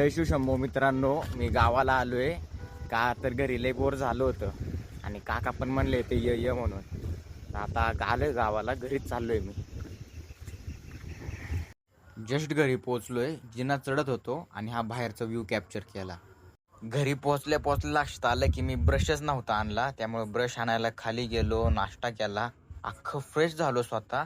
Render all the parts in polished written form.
जय शिव शंभो मित्रांनो, मी गावाला आलोय का तर घरी लय बोर झालं होतं आणि काका पण म्हणले ते ये म्हणून. आता आलोय गावाला, घरीच चाललोय मी. जस्ट घरी पोहोचलोय, जिना चढत होतो आणि हा बाहेरचा व्ह्यू कॅप्चर केला. घरी पोहोचल्या लक्षात आलं की मी ब्रशच नव्हता आणला, त्यामुळे ब्रश आणायला खाली गेलो, नाश्ता केला, अख्खं फ्रेश झालो स्वतः.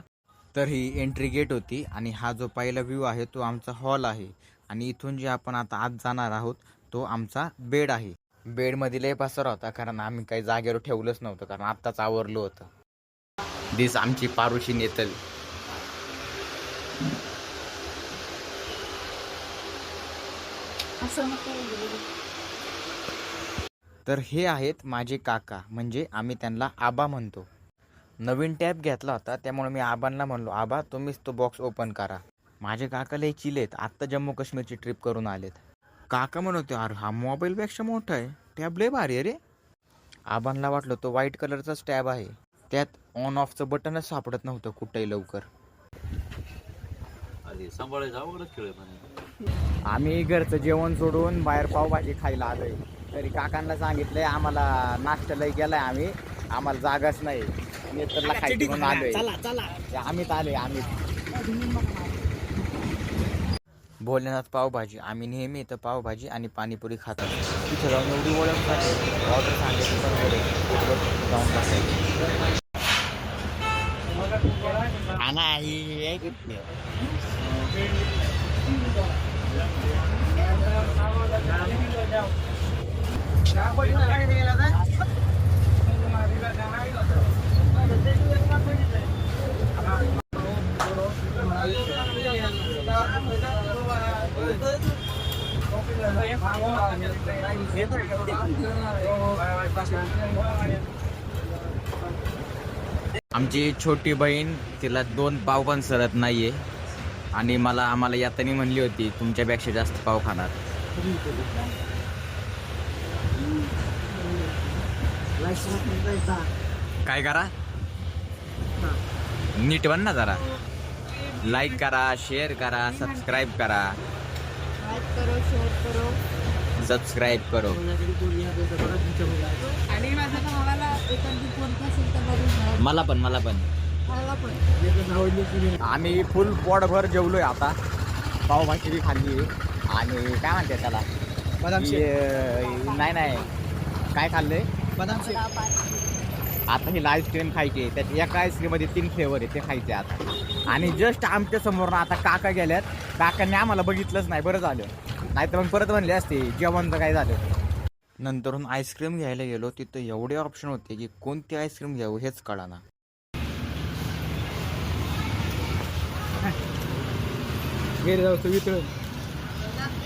तर ही एंट्री गेट होती आणि हा जो पहिला व्ह्यू आहे तो आमचा हॉल आहे आणि इथून जे आपण आता आत जाणार आहोत तो आमचा बेड आहे. बेडमध्ये लय पसारा होता कारण आम्ही काही जागेवर ठेवलंच नव्हतं कारण आत्ताच आवरलं होतं. दिस आमची पारुशी नेतल. तर हे आहेत माझे काका, म्हणजे आम्ही त्यांना आबा म्हणतो. नवीन टॅब घेतला होता त्यामुळे मी आबांना म्हणलो, आबा तुम्हीच तो बॉक्स ओपन करा. माझे काका लय चिलेत, आत्ता जम्मू काश्मीरची ट्रिप करून आलेत. काका म्हणतो, अरे हा मोबाईलपेक्षा मोठा आहे, टॅब लय भारी आहे रे. आबांना वाटलं तो व्हाईट कलरचाच टॅब आहे, त्यात ऑन ऑफचं बटनच सापडत नव्हतं कुठेही लवकर. आम्ही घरचं जेवण सोडून बाहेर पावभाजी खायला आलोय. तरी काकांना सांगितलंय आम्हाला नाश्ता लय गेलाय, आम्हाला जागाच नाही, नेतरला खायची म्हणून आलोय. आम्हीच आलोय. भोलेनाथ पावभाजी, आम्ही नेहमी इथं पावभाजी आणि पाणीपुरी खातात. तिथे जाऊन एवढी ओळख झाली, ऑर्डर सांगायची बरोबर जाऊन बसायची. आमची छोटी बहीण, तिला 2 पाव पण सरत नाहीये आणि आम्हाला यातनी म्हणली होती तुमच्यापेक्षा जास्त पाव खाणार. काय करा, नीट बन ना जरा. लाईक करा, शेअर करा, सबस्क्राईब करा. सबस्क्राईब करो. आणि माझ्या भावाला एखादी पोरगी असेल तर बघून मला पण आम्ही फुल पोटभर जेवलोय. आता पावभाजी बी खाल्ली आणि काय म्हणते त्याला, बदाम शेक. नाही काय खाल्लंय, बदाम शेक. आता ही आईस्क्रीम खायची, त्याच्या एका आईस्क्रीम मध्ये 3 फ्लेवर आहे, ते खायचे आता. आणि जस्ट आमच्या समोर आता काका गेल्यात. काकांनी आम्हाला बघितलंच नाही, बरं झालं, नाही तर मग परत म्हणले असते जेवणचं काय झालं. नंतरून आईस्क्रीम घ्यायला गेलो, तिथं एवढे ऑप्शन होते की कोणती आईस्क्रीम घ्यावं हेच कळाना.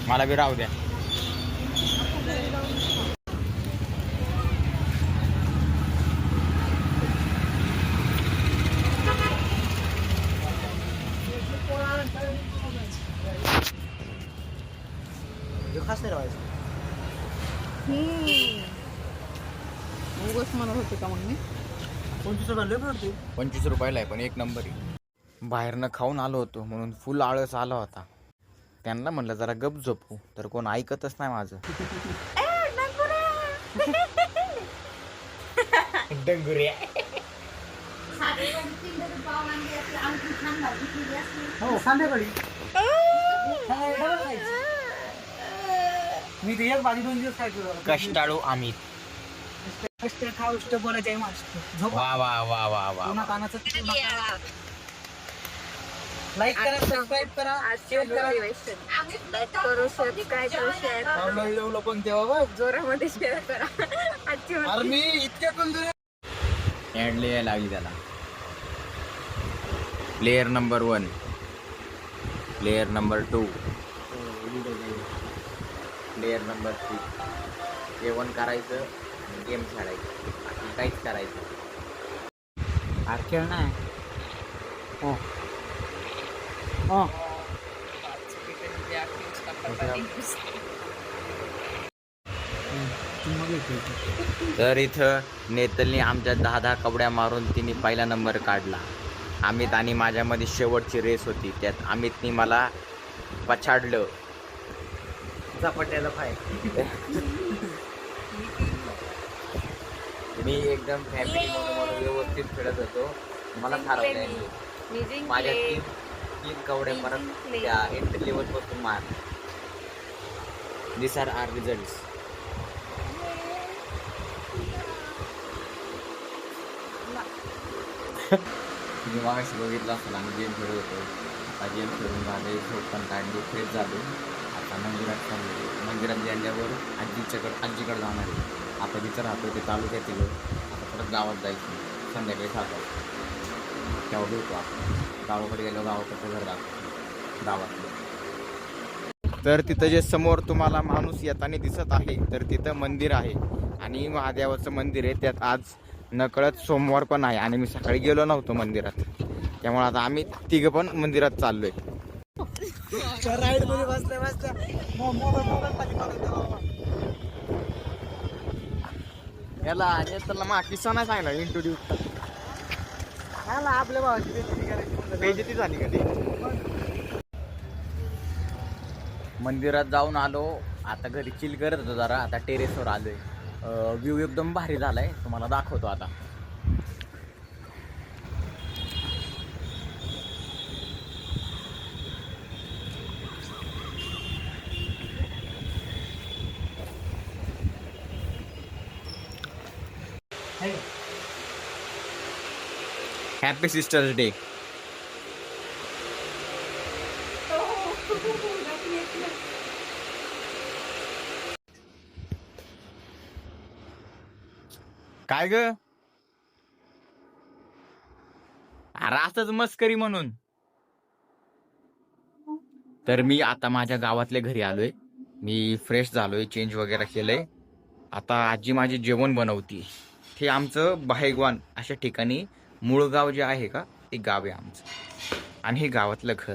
मला बी राहू द्या. उगाच म्हणत होते का मग मी 25 रुपयाला आहे, पण एक नंबर आहे. बाहेरनं खाऊन आलो होतो म्हणून फुल आळस आला होता. त्यांना म्हणलं जरा गप झोपू, तर कोण ऐकतच नाही माझं. डंगुऱ्या मी ते एक भाजी 2 दिवस खायचो. कष्टाळू आम्ही. कष्ट खाऊष्ट बोलायचे झोप. वा वा वा वा वा. पुन्हा कानाचं लाईक करा, सबस्क्राईब करा, शेअर करा. लाईक करू, सबस्क्राईब करू, शेअर करा. पण तेव्हा जोरामध्ये शेअर करा. आजची अरे मी इतक्या कुंदरे एंड यायला लागली त्याला. Player number 1, player number 2, player number 3. जेवण करायचं, गेम खेळायचं, बाकी काहीच करायचं. खेळ नाही. तर इथं नेतलनी आमच्या 10 कवड्या मारून तिने पहिला नंबर काढला. अमित आणि माझ्यामध्ये शेवटची रेस होती, त्यात अमितनी मला पछाडलं. झपाट्याला फाय. मी एकदम फॅमिली म्हणून व्यवस्थित खेळत होतो. मला हरवलंय माझ्या तीन कवड्या परत त्या एंट्री लेवल पासून मार. दिस आर रिझल्ट्स. मी मागाशी बघितलं असताना आम्ही गेम खेळत होतो. आता गेम खेळून झाले, झोप पण काढली, फ्रेश झालो. आता मंदिरात चाललो. मंदिरात गेल्यावर आजीकडे जाणार आहे. आता जिथं राहतो ते तालुक्यातील. आता परत गावात जायचं संध्याकाळी 7 वाजता. तेव्हा भेटू आपण. गावाकडे गेलो, गावाकडचं घर दाखवतो गावातलं. तर तिथं जे समोर तुम्हाला माणूस येताना दिसत आहे तर तिथं मंदिर आहे आणि महादेवाचं मंदिर आहे. त्यात आज नकळत सोमवार पण आहे आणि मी सकाळी गेलो नव्हतो मंदिरात. त्यामुळे आता आम्ही तिघं पण मंदिरात चाललोय. याला मा किस्सा नाही सांगला इंट्रोड्यूस आपल्या भावाची बेइज्जती झाली का ती. मंदिरात जाऊन आलो. आता घरी चिल करत होतो जरा. आता टेरेसवर आलोय. व्ह्यू एकदम भारी झालाय, तुम्हाला दाखवतो आता. Happy sisters day. काय ग? अरे असंच मस्करी म्हणून. तर मी आता माझ्या गावातल्या घरी आलोय. मी फ्रेश झालोय, चेंज वगैरे केलंय. आता आजी माझी जेवण बनवती. हे आमचं बाहेगवान अशा ठिकाणी मूळ गाव जे आहे का ते गाव आहे आमचं. आणि हे गावातलं घर.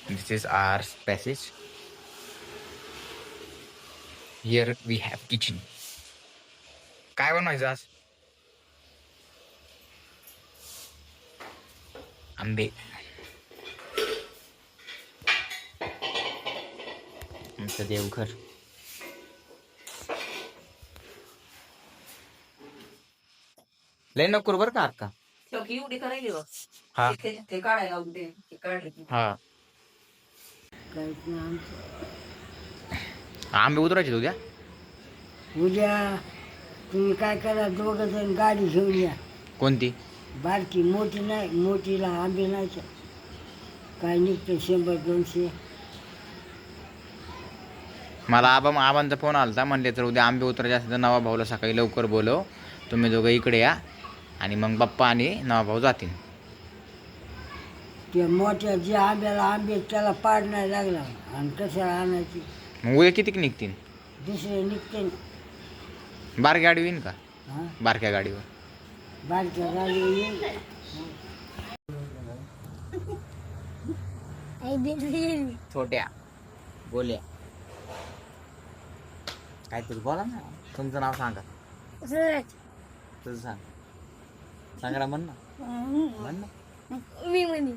This is our passage. Here we have kitchen. काय बनवायचं आज? आंबे. आमचं देवघर. लय नको बरं का अक्का. एवढी करायली बघ. हा ते काढायला उद्या ते काढले. हा आंबे उतरायचे उद्या. उद्या तुम्ही काय करा, दोघं जण गाडी घेऊन या. कोणती? बारकी, मोठी नाही. मोठीला आंबे नाही काय निघतं 100-200. मला आबांचा फोन आलता. म्हणले तर उद्या आंबे उतरायचे असेल तर नवा भाऊला सकाळी लवकर बोलव. तुम्ही दोघं इकडे या आणि मग बाप्पा आणि नवा भाऊ जातील. त्या मोठ्या जे आंब्याला आंबे त्याला पाड नाही लागला आणि कशाला आणायची. मग उद्या किती निघतील? दुसरे निघते ना. बारक्या गाडी येईन का? हां, बारक्या गाडीवर. बारक्या गाडीवर येईल. छोट्या बोल्या काहीतरी बोला ना. तुमचं नाव सांगा. तुझं सांग. सांगा म्हण ना. म्हण ना. मी म्हणे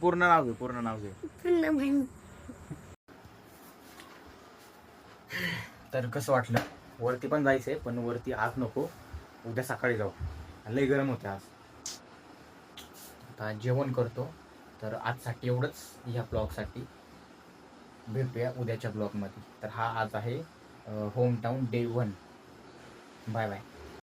पूर्ण नाव घे. पूर्ण नाव घे. तर कसं वाटलं? वरती पण जायचंय पण वरती आज नको. उद्या सकाळी जाऊ. लय गरम होते आज. आता जेवण करतो. तर आजसाठी एवढंच. ह्या ब्लॉगसाठी भेटूया उद्याच्या ब्लॉगमध्ये. तर हा आज आहे home town day 1. Bye bye.